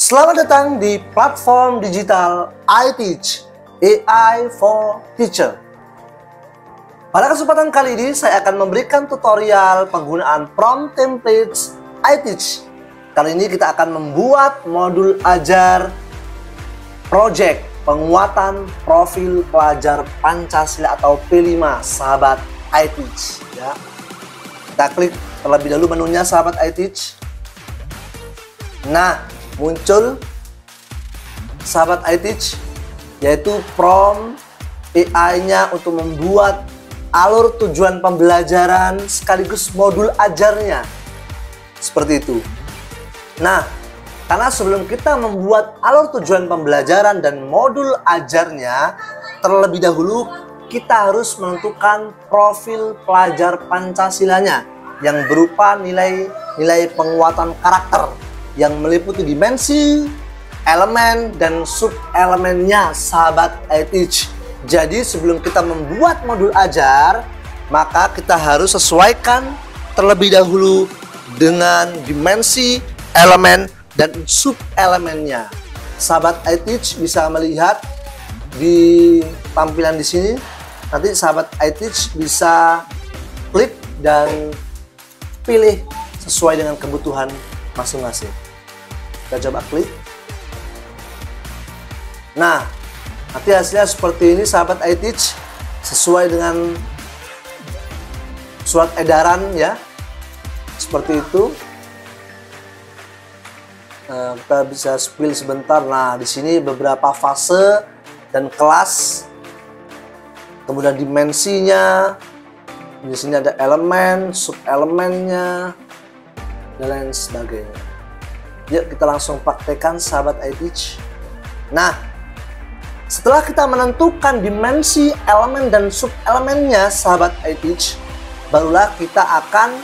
Selamat datang di platform digital iTeach, AI for Teacher. Pada kesempatan kali ini saya akan memberikan tutorial penggunaan prompt templates iTeach. Kali ini kita akan membuat modul ajar project penguatan profil pelajar Pancasila atau P5 sahabat iTeach ya. Kita klik terlebih dahulu menunya sahabat iTeach. Nah, muncul sahabat iTeach yaitu prompt AI-nya untuk membuat alur tujuan pembelajaran sekaligus modul ajarnya. Seperti itu. Nah, karena sebelum kita membuat alur tujuan pembelajaran dan modul ajarnya, terlebih dahulu kita harus menentukan profil pelajar Pancasilanya yang berupa nilai-nilai penguatan karakter yang meliputi dimensi, elemen, dan sub-elemennya sahabat iTeach. Jadi sebelum kita membuat modul ajar, maka kita harus sesuaikan terlebih dahulu dengan dimensi, elemen, dan sub-elemennya. Sahabat iTeach bisa melihat di tampilan di sini. Nanti sahabat iTeach bisa klik dan pilih sesuai dengan kebutuhan masing-masing. Kita coba klik. Nah, nanti hasilnya seperti ini sahabat iTeach, sesuai dengan surat edaran ya. Seperti itu. Kita bisa spill sebentar. Nah, di sini beberapa fase dan kelas. Kemudian dimensinya. Di sini ada elemen, sub-elemennya, dan lain sebagainya. Yuk kita langsung praktekkan sahabat iTeach. Nah, setelah kita menentukan dimensi, elemen, dan sub-elemennya sahabat iTeach, barulah kita akan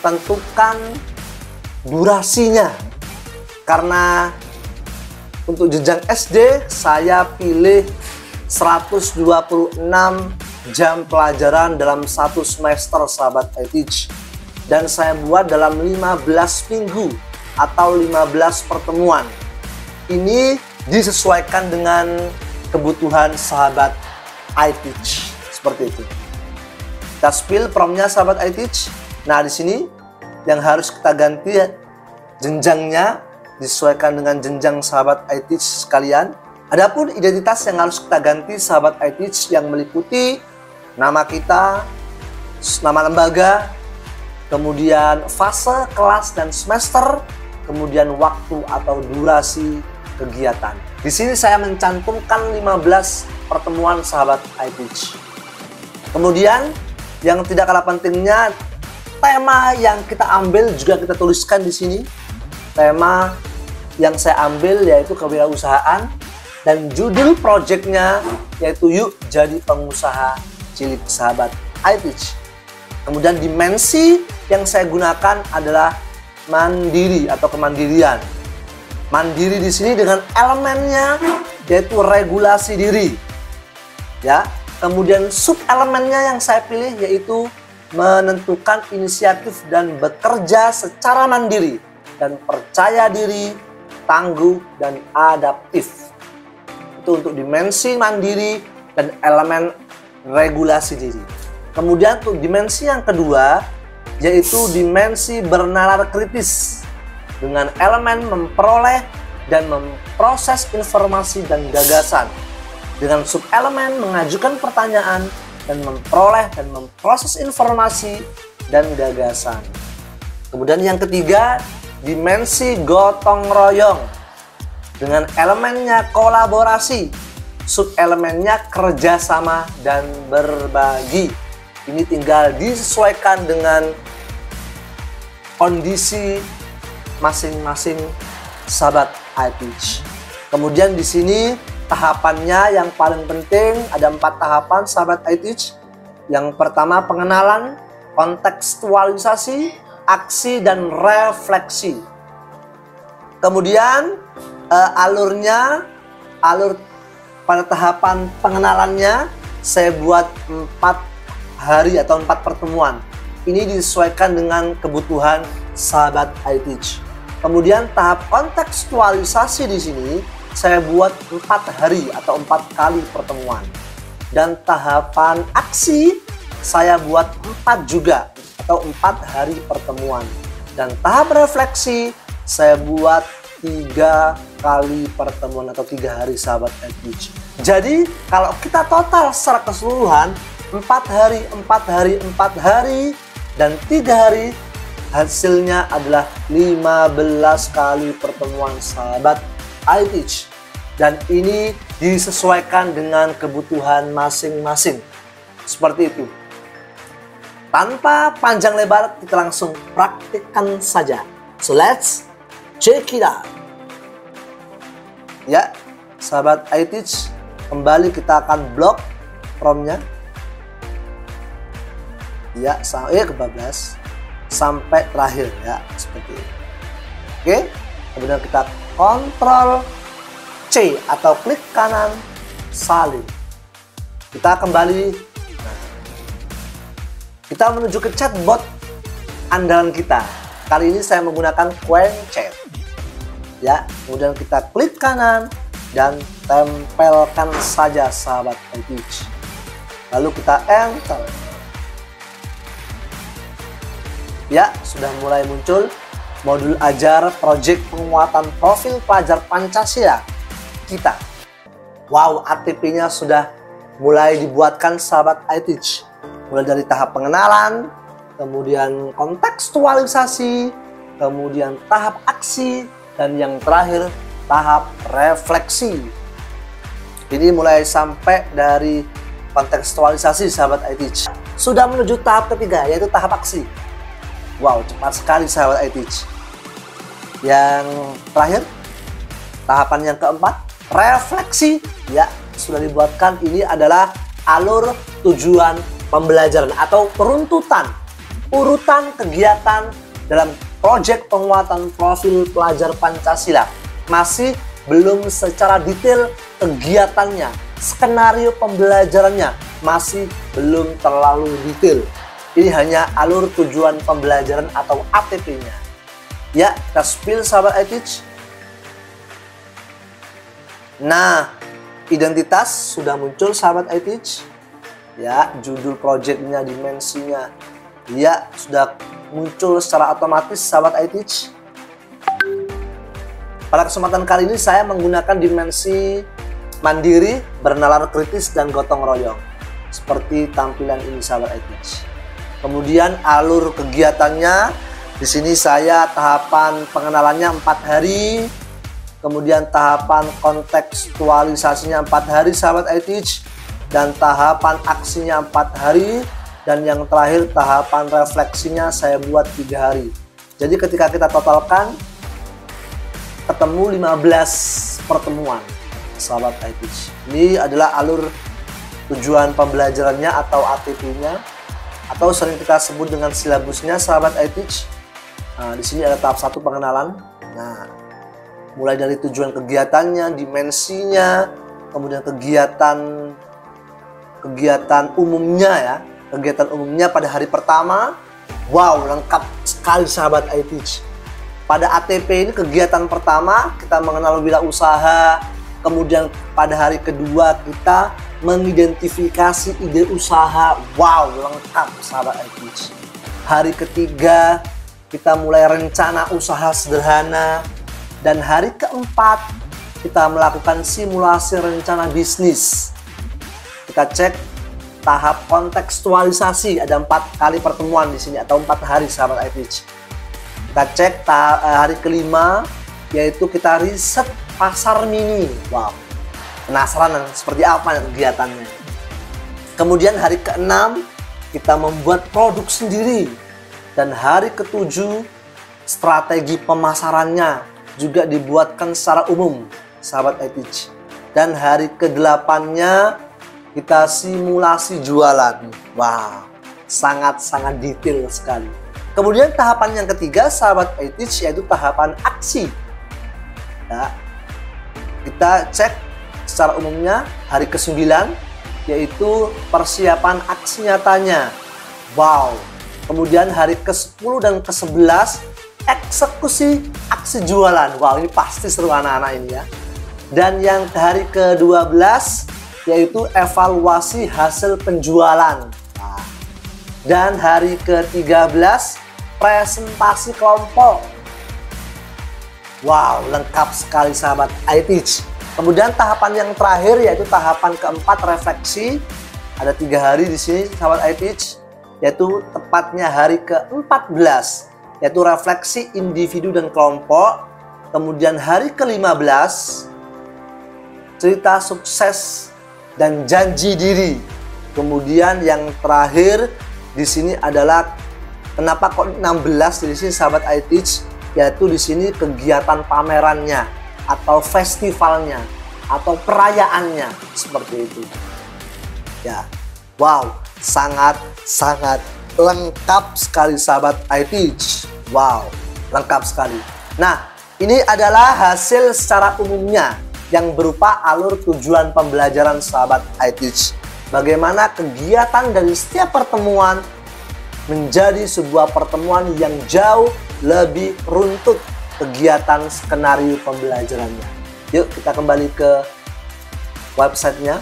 tentukan durasinya. Karena untuk jenjang SD saya pilih 126 jam pelajaran dalam satu semester sahabat iTeach. Dan saya buat dalam 15 minggu atau 15 pertemuan. Ini disesuaikan dengan kebutuhan sahabat iTeach. Seperti itu. Kita spill promptnya sahabat iTeach. Nah, di sini yang harus kita ganti jenjangnya disesuaikan dengan jenjang sahabat iTeach sekalian. Adapun identitas yang harus kita ganti sahabat iTeach yang meliputi nama kita, nama lembaga, kemudian fase, kelas, dan semester, kemudian waktu atau durasi kegiatan. Di sini saya mencantumkan 15 pertemuan sahabat iTeach. Kemudian yang tidak kalah pentingnya, tema yang kita ambil juga kita tuliskan di sini. Tema yang saya ambil yaitu kewirausahaan, dan judul projectnya yaitu Yuk Jadi Pengusaha Cilik sahabat iTeach. Kemudian dimensi yang saya gunakan adalah mandiri atau kemandirian. Mandiri di sini dengan elemennya yaitu regulasi diri. Ya. Kemudian sub elemennya yang saya pilih yaitu menentukan inisiatif dan bekerja secara mandiri dan percaya diri, tangguh, dan adaptif. Itu untuk dimensi mandiri dan elemen regulasi diri. Kemudian untuk dimensi yang kedua yaitu dimensi bernalar kritis dengan elemen memperoleh dan memproses informasi dan gagasan, dengan sub-elemen mengajukan pertanyaan dan memperoleh dan memproses informasi dan gagasan. Kemudian yang ketiga, dimensi gotong royong dengan elemennya kolaborasi, sub-elemennya kerjasama dan berbagi. Ini tinggal disesuaikan dengan kondisi masing-masing sahabat iTeach. Kemudian di sini tahapannya yang paling penting ada 4 tahapan sahabat iTeach. Yang pertama pengenalan, kontekstualisasi, aksi, dan refleksi. Kemudian alur pada tahapan pengenalannya saya buat 4 hari atau 4 pertemuan. Ini disesuaikan dengan kebutuhan sahabat iTeach. Kemudian tahap kontekstualisasi di sini saya buat 4 hari atau 4 kali pertemuan. Dan tahapan aksi saya buat 4 juga atau 4 hari pertemuan. Dan tahap refleksi saya buat 3 kali pertemuan atau 3 hari sahabat Edwidge. Jadi kalau kita total secara keseluruhan 4 hari, 4 hari, 4 hari, dan 3 hari, hasilnya adalah 15 kali pertemuan sahabat iTeach. Dan ini disesuaikan dengan kebutuhan masing-masing. Seperti itu. Tanpa panjang lebar, kita langsung praktikkan saja. So let's check it out. Ya, sahabat iTeach, kembali kita akan blok promnya. Ya, sampai ke-14 sampai terakhir ya, seperti ini. Oke, kemudian kita Ctrl C atau klik kanan salin. Kita kembali, kita menuju ke chatbot andalan kita. Kali ini saya menggunakan QuenChat. Ya, kemudian kita klik kanan dan tempelkan saja sahabat iTeach. Lalu kita enter. Ya, sudah mulai muncul modul ajar proyek penguatan profil pelajar Pancasila kita. Wow, ATP-nya sudah mulai dibuatkan sahabat iTeach. Mulai dari tahap pengenalan, kemudian kontekstualisasi, kemudian tahap aksi, dan yang terakhir tahap refleksi. Ini mulai sampai dari kontekstualisasi sahabat iTeach. Sudah menuju tahap ketiga, yaitu tahap aksi. Wow, cepat sekali sahabat iTeach. Yang terakhir, tahapan yang keempat, refleksi. Ya, sudah dibuatkan. Ini adalah alur tujuan pembelajaran atau peruntutan, urutan kegiatan dalam proyek penguatan profil pelajar Pancasila. Masih belum secara detail kegiatannya, skenario pembelajarannya masih belum terlalu detail. Ini hanya alur tujuan pembelajaran atau ATP-nya. Ya, kita spill sahabat iTeach. Nah, identitas sudah muncul sahabat iTeach. Ya, judul projectnya, dimensinya. Ya, sudah muncul secara otomatis sahabat iTeach. Pada kesempatan kali ini saya menggunakan dimensi mandiri, bernalar kritis, dan gotong royong. Seperti tampilan ini sahabat iTeach. Kemudian alur kegiatannya, di sini saya tahapan pengenalannya 4 hari, kemudian tahapan kontekstualisasinya 4 hari sahabat iTeach, dan tahapan aksinya 4 hari, dan yang terakhir tahapan refleksinya saya buat 3 hari. Jadi ketika kita totalkan, ketemu 15 pertemuan sahabat iTeach. Ini adalah alur tujuan pembelajarannya atau ATP-nya, atau sering kita sebut dengan silabusnya sahabat iTeach. Nah, di sini ada tahap 1 pengenalan. Nah, mulai dari tujuan kegiatannya, dimensinya, kemudian kegiatan umumnya ya. Kegiatan umumnya pada hari pertama, wow, lengkap sekali sahabat iTeach. Pada ATP ini kegiatan pertama kita mengenal wirausaha, kemudian pada hari kedua kita mengidentifikasi ide usaha. Wow, lengkap sahabat iTeach. Hari ketiga kita mulai rencana usaha sederhana, dan hari keempat kita melakukan simulasi rencana bisnis. Kita cek tahap kontekstualisasi, ada 4 kali pertemuan di sini atau 4 hari sahabat iTeach. Kita cek hari kelima, yaitu kita riset pasar mini. Wow, penasaran seperti apa kegiatannya. Kemudian hari ke-6 kita membuat produk sendiri, dan hari ke-7 strategi pemasarannya juga dibuatkan secara umum sahabat iTeach. Dan hari ke-8-nya kita simulasi jualan. Wow, sangat-sangat detail sekali. Kemudian tahapan yang ketiga sahabat iTeach, yaitu tahapan aksi. Ya, kita cek secara umumnya hari ke-9, yaitu persiapan aksi nyatanya. Wow. Kemudian hari ke-10 dan ke-11 eksekusi aksi jualan. Wow, ini pasti seru anak-anak ini ya. Dan yang hari ke-12 yaitu evaluasi hasil penjualan. Nah, dan hari ke-13 presentasi kelompok. Wow, lengkap sekali sahabat iTeach. Kemudian tahapan yang terakhir yaitu tahapan keempat, refleksi. Ada 3 hari di sini sahabat iTeach, yaitu tepatnya hari ke-14 yaitu refleksi individu dan kelompok. Kemudian hari ke-15 cerita sukses dan janji diri. Kemudian yang terakhir di sini adalah kenapa kok 16 di sini sahabat iTeach, yaitu di sini kegiatan pamerannya atau festivalnya atau perayaannya seperti itu. Ya, wow, sangat lengkap sekali sahabat iTeach. Wow, lengkap sekali. Nah, ini adalah hasil secara umumnya yang berupa alur tujuan pembelajaran sahabat iTeach. Bagaimana kegiatan dari setiap pertemuan menjadi sebuah pertemuan yang jauh lebih runtut kegiatan skenario pembelajarannya. Yuk kita kembali ke websitenya.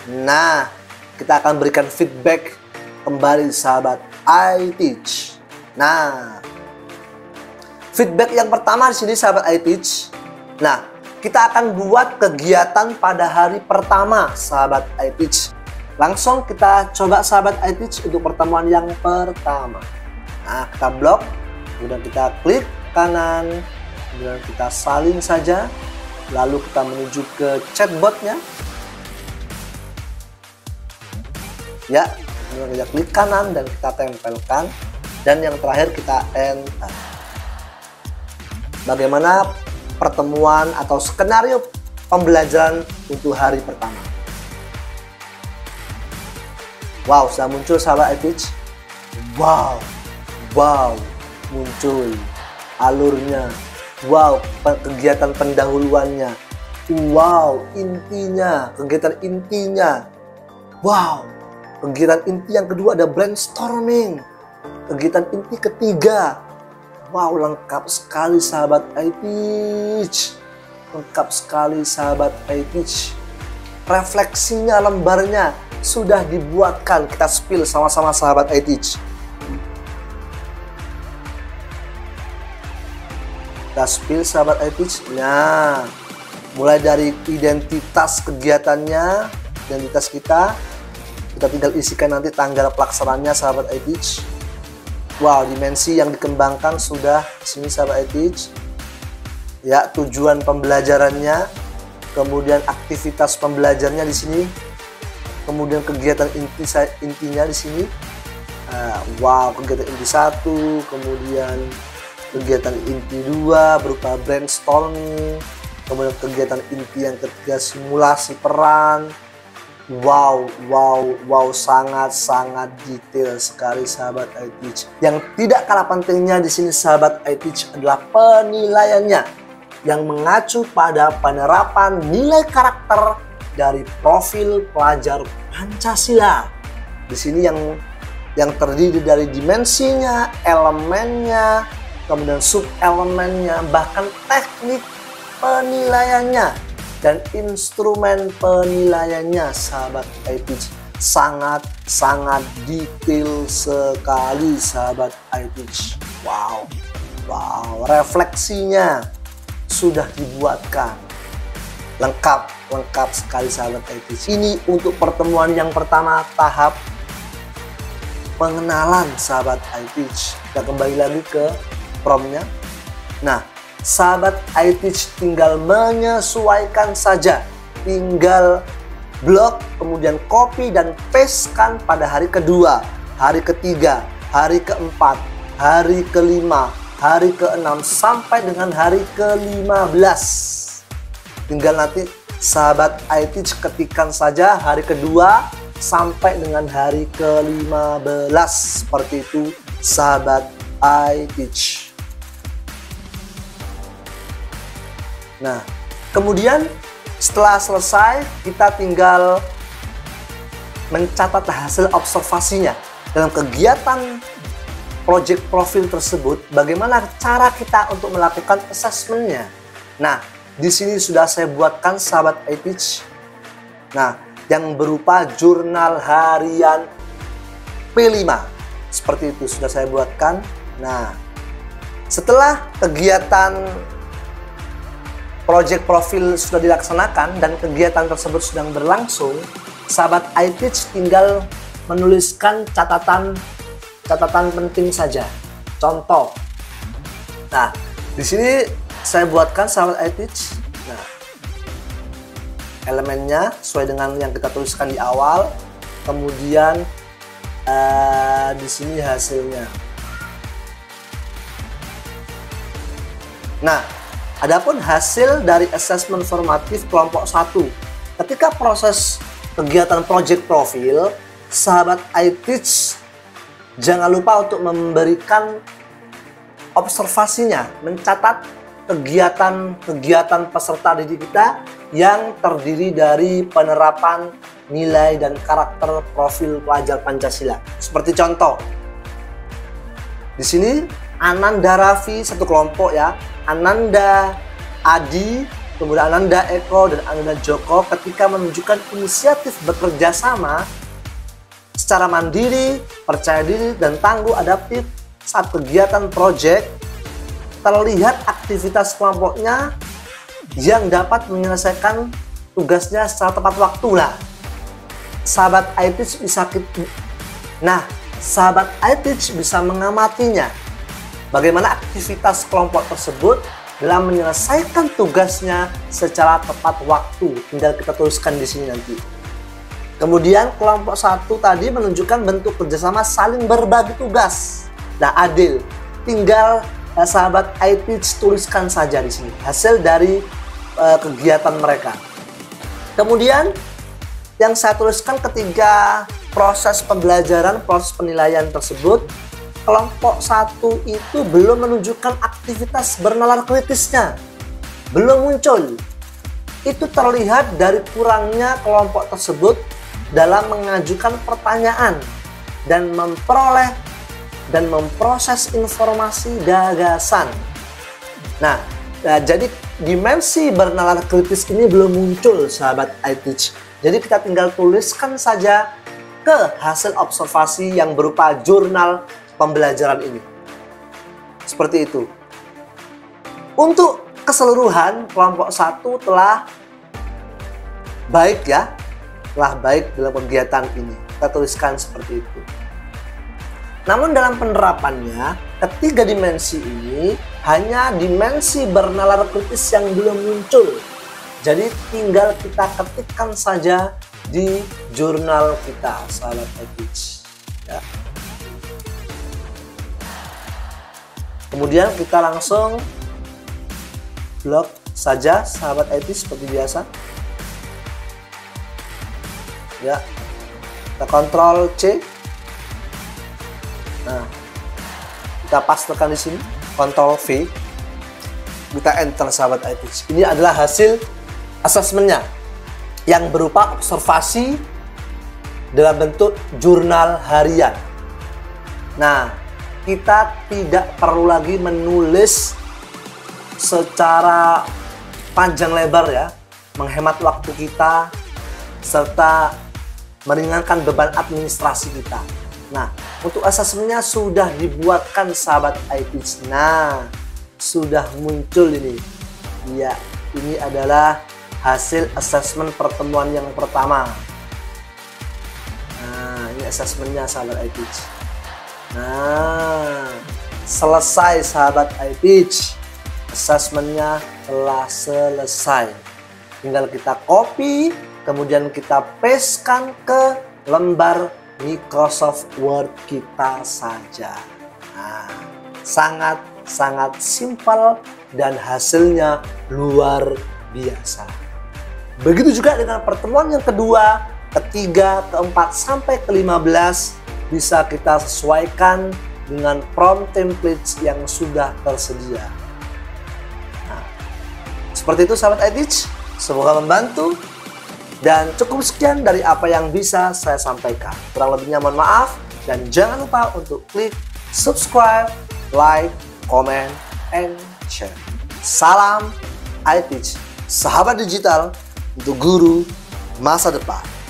Nah, kita akan berikan feedback kembali sahabat iTeach. Nah, feedback yang pertama di sini sahabat iTeach. Nah, kita akan buat kegiatan pada hari pertama sahabat iTeach. Langsung kita coba sahabat iTeach untuk pertemuan yang pertama. Nah, kita blok, kemudian kita klik kanan, kemudian kita salin saja. Lalu kita menuju ke chatbotnya. Ya, kemudian kita klik kanan dan kita tempelkan. Dan yang terakhir kita enter. Bagaimana pertemuan atau skenario pembelajaran untuk hari pertama. Wow, sudah muncul sahabat iTeach. Wow, muncul alurnya. Wow, kegiatan pendahuluannya. Wow, intinya, kegiatan intinya. Wow, kegiatan inti yang kedua ada brainstorming. Kegiatan inti ketiga. Wow, lengkap sekali sahabat iTeach. Lengkap sekali sahabat iTeach. Refleksinya, lembarnya sudah dibuatkan. Kita spill sama-sama sahabat iTeach. Kita spill sahabat iTeach. Nah, mulai dari identitas kegiatannya, identitas kita tinggal isikan nanti tanggal pelaksanaannya sahabat iTeach. Wow, dimensi yang dikembangkan sudah di sini sahabat iTeach. Ya, tujuan pembelajarannya, kemudian aktivitas pembelajarnya di sini, kemudian kegiatan intinya di sini. Wow, kegiatan inti 1, kemudian kegiatan inti 2 berupa brainstorming, kemudian kegiatan inti yang ketiga simulasi peran. Wow, sangat detail sekali sahabat iTeach. Yang tidak kalah pentingnya di sini sahabat iTeach adalah penilaiannya yang mengacu pada penerapan nilai karakter dari profil pelajar Pancasila. Di sini yang terdiri dari dimensinya, elemennya, kemudian sub-elemennya, bahkan teknik penilaiannya dan instrumen penilaiannya sahabat iTeach. Sangat detail sekali sahabat iTeach. Wow, refleksinya sudah dibuatkan. Lengkap sekali sahabat iTeach. Ini untuk pertemuan yang pertama, tahap pengenalan sahabat iTeach. Kita kembali lagi ke promnya. Nah, sahabat iTeach tinggal menyesuaikan saja. Tinggal blok, kemudian copy dan pastekan pada hari kedua, hari ketiga, hari keempat, hari kelima, hari keenam, sampai dengan hari ke-15. Tinggal nanti sahabat iTeach ketikkan saja hari kedua sampai dengan hari ke-15. Seperti itu sahabat iTeach. Nah, kemudian setelah selesai kita tinggal mencatat hasil observasinya dalam kegiatan project profile tersebut, bagaimana cara kita untuk melakukan assessment-nya. Nah, di sini sudah saya buatkan sahabat iTeach. Nah, yang berupa jurnal harian P5. Seperti itu sudah saya buatkan. Nah, setelah kegiatan project profile sudah dilaksanakan dan kegiatan tersebut sedang berlangsung, sahabat iTeach tinggal menuliskan catatan penting saja. Contoh. Nah, di sini saya buatkan sahabat iTeach. Nah, elemennya sesuai dengan yang kita tuliskan di awal. Kemudian di sini hasilnya. Nah, adapun hasil dari asesmen formatif kelompok 1. Ketika proses kegiatan project profile, sahabat iTeach jangan lupa untuk memberikan observasinya, mencatat kegiatan peserta didik kita yang terdiri dari penerapan nilai dan karakter profil pelajar Pancasila. Seperti contoh, di sini Ananda Raffi satu kelompok ya, Ananda Adi, kemudian Ananda Eko dan Ananda Joko ketika menunjukkan inisiatif bekerja sama secara mandiri, percaya diri, dan tangguh adaptif saat kegiatan proyek, terlihat aktivitas kelompoknya yang dapat menyelesaikan tugasnya secara tepat waktu lah. Sahabat iTeach bisa mengamatinya. Bagaimana aktivitas kelompok tersebut dalam menyelesaikan tugasnya secara tepat waktu. Tinggal kita tuliskan di sini nanti. Kemudian kelompok 1 tadi menunjukkan bentuk kerjasama saling berbagi tugas. Nah, adil. Tinggal sahabat iTeach tuliskan saja di sini hasil dari kegiatan mereka. Kemudian yang saya tuliskan ketika proses pembelajaran, proses penilaian tersebut, kelompok 1 itu belum menunjukkan aktivitas bernalar kritisnya. Belum muncul. Itu terlihat dari kurangnya kelompok tersebut dalam mengajukan pertanyaan dan memperoleh dan memproses informasi gagasan. Nah, jadi dimensi bernalar kritis ini belum muncul sahabat iTeach. Jadi kita tinggal tuliskan saja ke hasil observasi yang berupa jurnal pembelajaran ini. Seperti itu. Untuk keseluruhan kelompok 1 telah baik ya. Telah baik dalam kegiatan ini. Kita tuliskan seperti itu. Namun dalam penerapannya, ketiga dimensi ini hanya dimensi bernalar kritis yang belum muncul. Jadi tinggal kita ketikkan saja di jurnal kita, sahabat iTeach. Ya. Kemudian kita langsung blok saja, sahabat iTeach seperti biasa. Ya, kita Ctrl C. Nah, kita pastekan di sini, Ctrl V. Kita enter sahabat iTeach. Ini adalah hasil asesmennya yang berupa observasi dalam bentuk jurnal harian. Nah, kita tidak perlu lagi menulis secara panjang lebar ya, menghemat waktu kita serta meringankan beban administrasi kita. Nah, untuk asesmennya sudah dibuatkan sahabat iTeach. Nah, sudah muncul ini. Ya, ini adalah hasil asesmen pertemuan yang pertama. Nah, ini asesmennya sahabat iTeach. Nah, selesai sahabat iTeach. Asesmennya telah selesai. Tinggal kita copy, kemudian kita pastekan ke lembar Microsoft Word kita saja. Nah, sangat simpel dan hasilnya luar biasa. Begitu juga dengan pertemuan yang kedua, ketiga, keempat, sampai ke-15 bisa kita sesuaikan dengan prompt templates yang sudah tersedia. Nah, seperti itu sahabat iTeach, semoga membantu. Dan cukup sekian dari apa yang bisa saya sampaikan. Kurang lebihnya mohon maaf dan jangan lupa untuk klik subscribe, like, comment, and share. Salam iTeach, sahabat digital untuk guru masa depan.